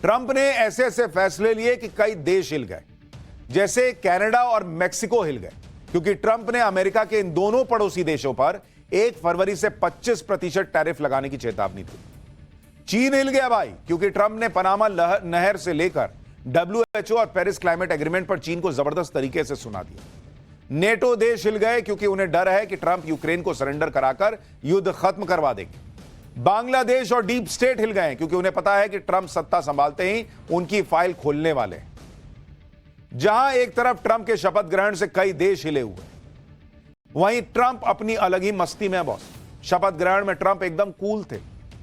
Trump ने ऐसे ऐसे फैसले लिए कि कई देश हिल गए, जैसे कनाडा और मेक्सिको हिल गए, क्योंकि ट्रंप ने अमेरिका के इन दोनों पड़ोसी देशों पर 1 फरवरी से 25% टैरिफ लगाने की चेतावनी दी। चीन हिल गया भाई, क्योंकि ट्रंप ने पनामा नहर से लेकर WHO और पेरिस क्लाइमेट एग्रीमेंट पर चीन को जबरदस्त तरीके से सुना दिया। नेटो देश हिल गए, क्योंकि उन्हें डर है कि ट्रंप यूक्रेन को सरेंडर कराकर युद्ध खत्म करवा देंगे। बांग्लादेश और डीप स्टेट हिल गए, क्योंकि उन्हें पता है कि ट्रंप सत्ता संभालते ही उनकी फाइल खोलने वाले हैं। जहां एक तरफ ट्रंप के शपथ ग्रहण से कई देश हिले हुए, वहीं ट्रंप अपनी अलग ही मस्ती में बॉस। शपथ ग्रहण में ट्रंप एकदम कूल थे,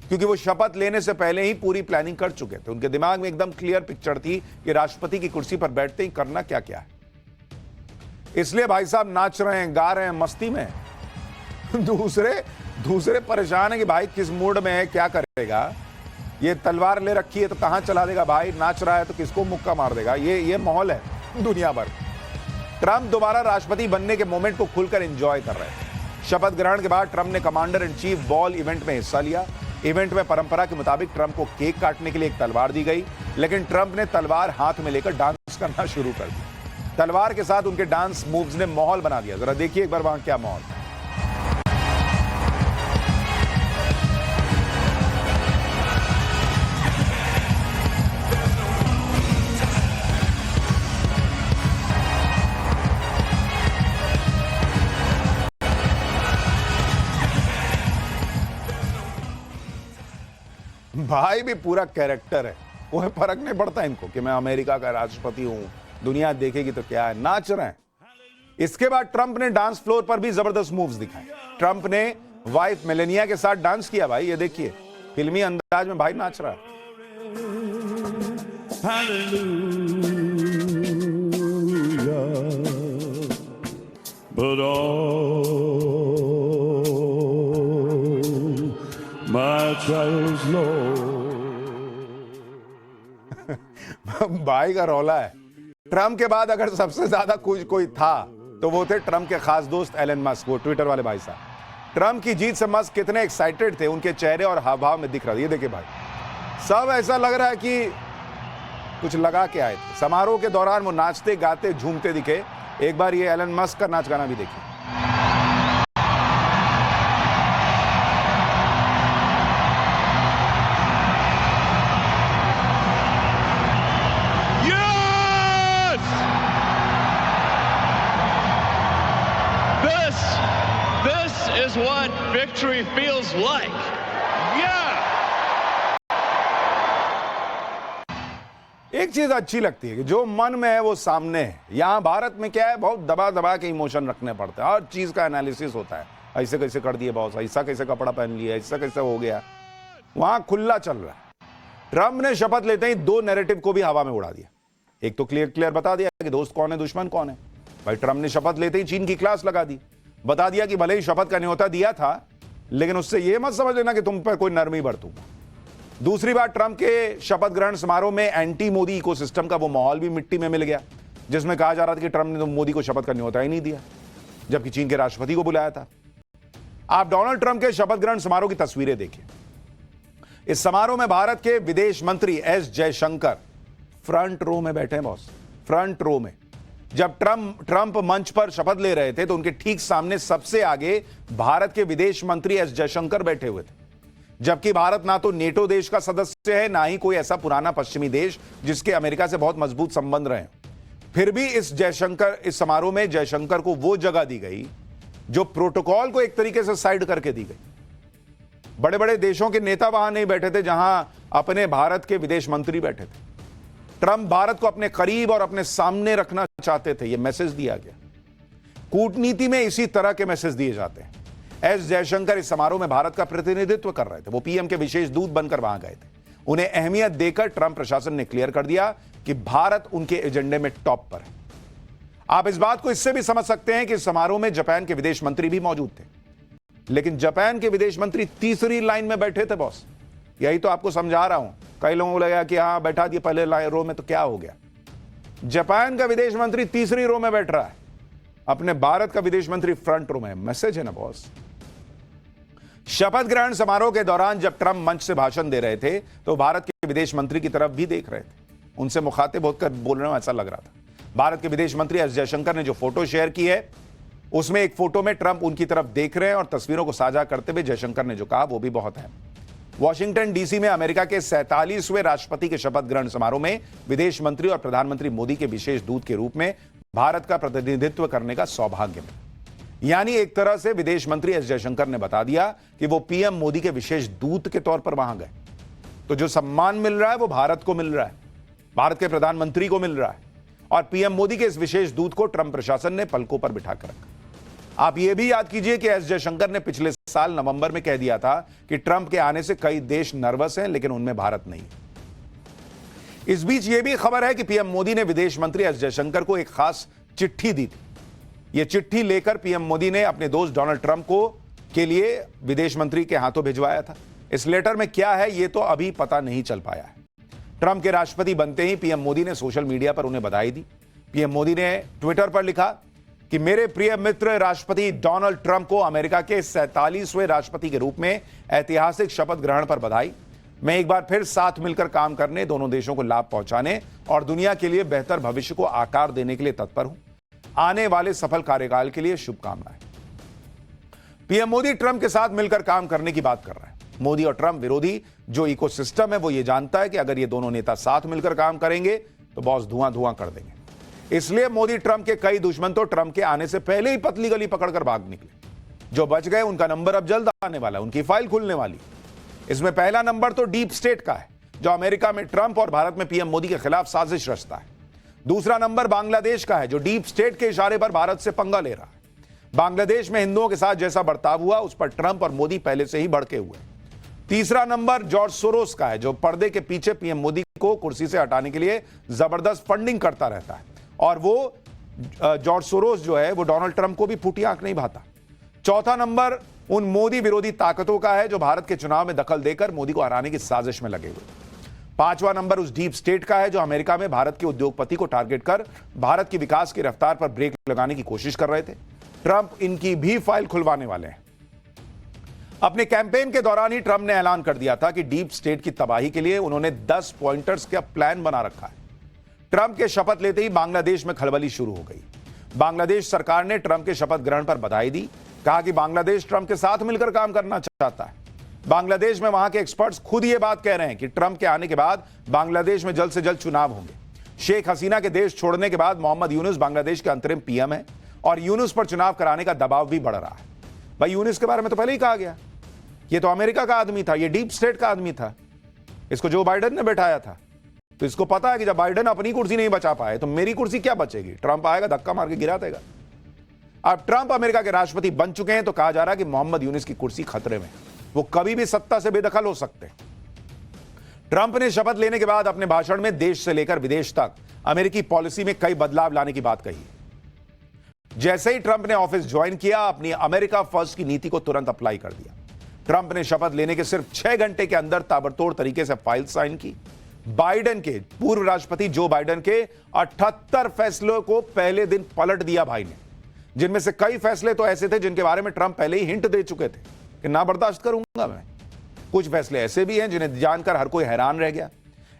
क्योंकि वो शपथ लेने से पहले ही पूरी प्लानिंग कर चुके थे। उनके दिमाग में एकदम क्लियर पिक्चर थी कि राष्ट्रपति की कुर्सी पर बैठते ही करना क्या क्या है। इसलिए भाई साहब नाच रहे हैं, गा रहे हैं, मस्ती में। दूसरे परेशान है कि भाई किस मूड में है, क्या करेगा। ये तलवार ले रखी है तो कहां चला देगा भाई, नाच रहा है तो किसको मुक्का मार देगा। ये माहौल है दुनिया भर। ट्रंप दोबारा राष्ट्रपति बनने के मोमेंट को खुलकर एंजॉय कर रहे हैं। शपथ ग्रहण के बाद ट्रंप ने commander in chief ball event में हिस्सा लिया। इवेंट में परंपरा के मुताबिक ट्रंप को केक काटने के लिए एक तलवार दी गई, लेकिन ट्रंप ने तलवार हाथ में लेकर डांस करना शुरू कर दिया। तलवार के साथ उनके डांस मूव्स ने माहौल बना दिया। जरा देखिए एक बार वहां क्या माहौल। भाई भी पूरा कैरेक्टर है, वो फर्क नहीं पड़ता इनको कि मैं अमेरिका का राष्ट्रपति हूं, दुनिया देखेगी तो क्या है, नाच रहे हैं। इसके बाद ट्रंप ने डांस फ्लोर पर भी जबरदस्त मूव्स दिखाए। ट्रंप ने वाइफ मेलेनिया के साथ डांस किया भाई, ये देखिए फिल्मी अंदाज में भाई नाच रहा है। But all my trials, Lord. भाई का रौला है। ट्रंप के बाद अगर सबसे ज्यादा कोई था तो वो थे ट्रंप के खास दोस्त एलन मस्क, वो ट्विटर वाले भाई साहब। ट्रंप की जीत से मस्क कितने एक्साइटेड थे, उनके चेहरे और हाव भाव में दिख रहा था। ये देखिए भाई, सब ऐसा लग रहा है कि कुछ लगा के आए थे। समारोह के दौरान वो नाचते गाते झूमते दिखे। एक बार ये एलन मस्क का नाच गाना भी देखिए। This is what victory feels like. Yeah. एक चीज अच्छी लगती है कि जो मन में है वो सामने है। यहां भारत में क्या है, बहुत दबा के इमोशन रखने पड़ते हैं, हर चीज का एनालिसिस होता है। ऐसे कैसे कर दिए बॉस, ऐसा कैसे कपड़ा पहन लिया, ऐसा कैसे हो गया। वहां खुला चल रहा है। ट्रंप ने शपथ लेते ही 2 नैरेटिव को भी हवा में उड़ा दिया। एक तो क्लियर बता दिया कि दोस्त कौन है, दुश्मन कौन है। भाई ट्रंप ने शपथ लेते ही चीन की क्लास लगा दी। बता दिया कि भले ही शपथ का न्योता दिया था, लेकिन उससे यह मत समझ लेना कि तुम पर कोई नरमी बरतूंगा। दूसरी बात, ट्रंप के शपथ ग्रहण समारोह में एंटी मोदी इकोसिस्टम का वो माहौल भी मिट्टी में मिल गया, जिसमें कहा जा रहा था कि ट्रंप ने तो मोदी को शपथ का न्योता ही नहीं दिया, जबकि चीन के राष्ट्रपति को बुलाया था। आप डोनाल्ड ट्रंप के शपथ ग्रहण समारोह की तस्वीरें देखिए। इस समारोह में भारत के विदेश मंत्री एस जयशंकर फ्रंट रो में बैठे हैं बॉस, फ्रंट रो में। जब ट्रंप मंच पर शपथ ले रहे थे तो उनके ठीक सामने सबसे आगे भारत के विदेश मंत्री एस जयशंकर बैठे हुए थे। जबकि भारत ना तो नेटो देश का सदस्य है, ना ही कोई ऐसा पुराना पश्चिमी देश जिसके अमेरिका से बहुत मजबूत संबंध रहे। फिर भी इस समारोह में जयशंकर को वो जगह दी गई जो प्रोटोकॉल को एक तरीके से साइड करके दी गई। बड़े बड़े देशों के नेता वहां नहीं बैठे थे, जहां अपने भारत के विदेश मंत्री बैठे थे। ट्रंप भारत को अपने करीब और अपने सामने रखना चाहते थे, यह मैसेज दिया गया। कूटनीति में इसी तरह के मैसेज दिए जाते हैं। एस जयशंकर इस समारोह में भारत का प्रतिनिधित्व कर रहे थे। वो पीएम के विशेष दूत बनकर वहां गए थे। उन्हें अहमियत देकर ट्रंप प्रशासन ने क्लियर कर दिया कि भारत उनके एजेंडे में टॉप पर है। आप इस बात को इससे भी समझ सकते हैं कि इस समारोह में जापान के विदेश मंत्री भी मौजूद थे, लेकिन जापान के विदेश मंत्री तीसरी लाइन में बैठे थे बॉस। यही तो आपको समझा रहा हूं। कई लोगों को लगा कि हाँ बैठा दिया पहले रो में तो क्या हो गया। जापान का विदेश मंत्री तीसरी रो में बैठ रहा है, अपने भारत का विदेश मंत्री फ्रंट रो में। मैसेज है ना बॉस। शपथ ग्रहण समारोह के दौरान जब ट्रंप मंच से भाषण दे रहे थे तो भारत के के विदेश मंत्री की तरफ भी देख रहे थे, उनसे मुखातिब होकर बोल रहे हो ऐसा लग रहा था। भारत के विदेश मंत्री एस जयशंकर ने जो फोटो शेयर की है, उसमें एक फोटो में ट्रंप उनकी तरफ देख रहे हैं और तस्वीरों को साझा करते हुए जयशंकर ने जो कहा वो भी बहुत है। वॉशिंगटन डीसी में अमेरिका के 47वें राष्ट्रपति के शपथ ग्रहण समारोह में विदेश मंत्री और प्रधानमंत्री मोदी के विशेष दूत के रूप में भारत का प्रतिनिधित्व करने का सौभाग्य मिला। यानी एक तरह से विदेश मंत्री एस जयशंकर ने बता दिया कि वो पीएम मोदी के विशेष दूत के तौर पर वहां गए। तो जो सम्मान मिल रहा है वो भारत को मिल रहा है, भारत के प्रधानमंत्री को मिल रहा है, और पीएम मोदी के इस विशेष दूत को ट्रंप प्रशासन ने पलकों पर बिठाकर रखा। आप यह भी याद कीजिए कि एस जयशंकर ने पिछले साल नवंबर में कह दिया था कि ट्रंप के आने से कई देश नर्वस हैं, लेकिन उनमें भारत नहीं। इस बीच यह भी खबर है कि पीएम मोदी ने विदेश मंत्री एस जयशंकर को एक खास चिट्ठी दी थी। यह चिट्ठी लेकर पीएम मोदी ने अपने दोस्त डोनाल्ड ट्रंप को के लिए विदेश मंत्री के हाथों भिजवाया था। इस लेटर में क्या है यह तो अभी पता नहीं चल पाया है। ट्रंप के राष्ट्रपति बनते ही पीएम मोदी ने सोशल मीडिया पर उन्हें बधाई दी। पीएम मोदी ने ट्विटर पर लिखा कि मेरे प्रिय मित्र राष्ट्रपति डोनाल्ड ट्रंप को अमेरिका के 47वें राष्ट्रपति के रूप में ऐतिहासिक शपथ ग्रहण पर बधाई। मैं एक बार फिर साथ मिलकर काम करने, दोनों देशों को लाभ पहुंचाने और दुनिया के लिए बेहतर भविष्य को आकार देने के लिए तत्पर हूं। आने वाले सफल कार्यकाल के लिए शुभकामनाएं। पीएम मोदी ट्रंप के साथ मिलकर काम करने की बात कर रहे हैं। मोदी और ट्रंप विरोधी जो इकोसिस्टम है वो ये जानता है कि अगर ये दोनों नेता साथ मिलकर काम करेंगे तो बॉस धुआं धुआं कर देंगे। इसलिए मोदी ट्रंप के कई दुश्मन तो ट्रंप के आने से पहले ही पतली गली पकड़कर भाग निकले। जो बच गए उनका नंबर अब जल्द आने वाला है, उनकी फाइल खुलने वाली। इसमें पहला नंबर तो डीप स्टेट का है, जो अमेरिका में ट्रंप और भारत में पीएम मोदी के खिलाफ साजिश रचता है। दूसरा नंबर बांग्लादेश का है, जो डीप स्टेट के इशारे पर भारत से पंगा ले रहा है। बांग्लादेश में हिंदुओं के साथ जैसा बर्ताव हुआ उस पर ट्रंप और मोदी पहले से ही भड़के हुए। तीसरा नंबर जॉर्ज सोरोस का है, जो पर्दे के पीछे पीएम मोदी को कुर्सी से हटाने के लिए जबरदस्त फंडिंग करता रहता है, और वो जॉर्ज सोरोस जो है वो डोनाल्ड ट्रंप को भी फूटी आंख नहीं भाता। चौथा नंबर उन मोदी विरोधी ताकतों का है जो भारत के चुनाव में दखल देकर मोदी को हराने की साजिश में लगे हुए। पांचवा नंबर उस डीप स्टेट का है जो अमेरिका में भारत के उद्योगपति को टारगेट कर भारत की विकास की रफ्तार पर ब्रेक लगाने की कोशिश कर रहे थे। ट्रंप इनकी भी फाइल खुलवाने वाले हैं। अपने कैंपेन के दौरान ही ट्रंप ने ऐलान कर दिया था कि डीप स्टेट की तबाही के लिए उन्होंने 10 पॉइंटर्स का प्लान बना रखा है। ट्रंप के शपथ लेते ही बांग्लादेश में खलबली शुरू हो गई। बांग्लादेश सरकार ने ट्रंप के शपथ ग्रहण पर बधाई दी, कहा कि बांग्लादेश ट्रंप के साथ मिलकर काम करना चाहता है। बांग्लादेश में वहां के एक्सपर्ट्स खुद ये बात कह रहे हैं कि ट्रंप के आने के बाद बांग्लादेश में जल्द से जल्द चुनाव होंगे। शेख हसीना के देश छोड़ने के बाद मोहम्मद यूनुस बांग्लादेश के अंतरिम पीएम है और यूनुस पर चुनाव कराने का दबाव भी बढ़ रहा है। भाई यूनुस के बारे में तो पहले ही कहा गया, ये तो अमेरिका का आदमी था, ये डीप स्टेट का आदमी था, इसको जो बाइडेन ने बैठाया था। तो इसको पता है कि जब बाइडेन अपनी कुर्सी नहीं बचा पाए तो मेरी कुर्सी क्या बचेगी। ट्रंप आएगा, धक्का मार के गिरा देगा। अब ट्रंप अमेरिका के राष्ट्रपति बन चुके हैं तो कहा जा रहा है कि मोहम्मद यूनुस की कुर्सी खतरे में, वो कभी भी सत्ता से बेदखल हो सकते हैं। ट्रंप ने शपथ लेने के बाद अपने भाषण में देश से लेकर विदेश तक अमेरिकी पॉलिसी में कई बदलाव लाने की बात कही। जैसे ही ट्रंप ने ऑफिस ज्वाइन किया, अपनी अमेरिका फर्स्ट की नीति को तुरंत अप्लाई कर दिया। ट्रंप ने शपथ लेने के सिर्फ 6 घंटे के अंदर ताबड़तोड़ तरीके से फाइल साइन की। बाइडेन के पूर्व राष्ट्रपति जो बाइडेन के 78 फैसलों को पहले दिन पलट दिया भाई ने, जिनमें से कई फैसले तो ऐसे थे जिनके बारे में ट्रंप पहले ही हिंट दे चुके थे कि ना बर्दाश्त करूंगा मैं। कुछ फैसले ऐसे भी हैं जिन्हें जानकर हर कोई हैरान रह गया।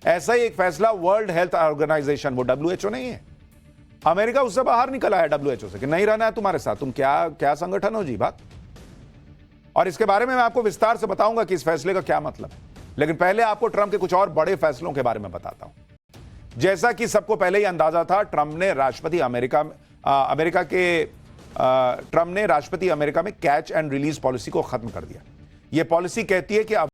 ऐसा ही एक फैसला वर्ल्ड हेल्थ ऑर्गेनाइजेशन, वो WHO नहीं है, अमेरिका उससे बाहर निकल आया WHO से कि नहीं रहना है तुम्हारे साथ, तुम क्या संगठन हो जी, बात। और इसके बारे में मैं आपको विस्तार से बताऊंगा कि इस फैसले का क्या मतलब है। लेकिन पहले आपको ट्रंप के कुछ और बड़े फैसलों के बारे में बताता हूं। जैसा कि सबको पहले ही अंदाजा था, ट्रंप ने राष्ट्रपति अमेरिका में कैच एंड रिलीज पॉलिसी को खत्म कर दिया। यह पॉलिसी कहती है कि अब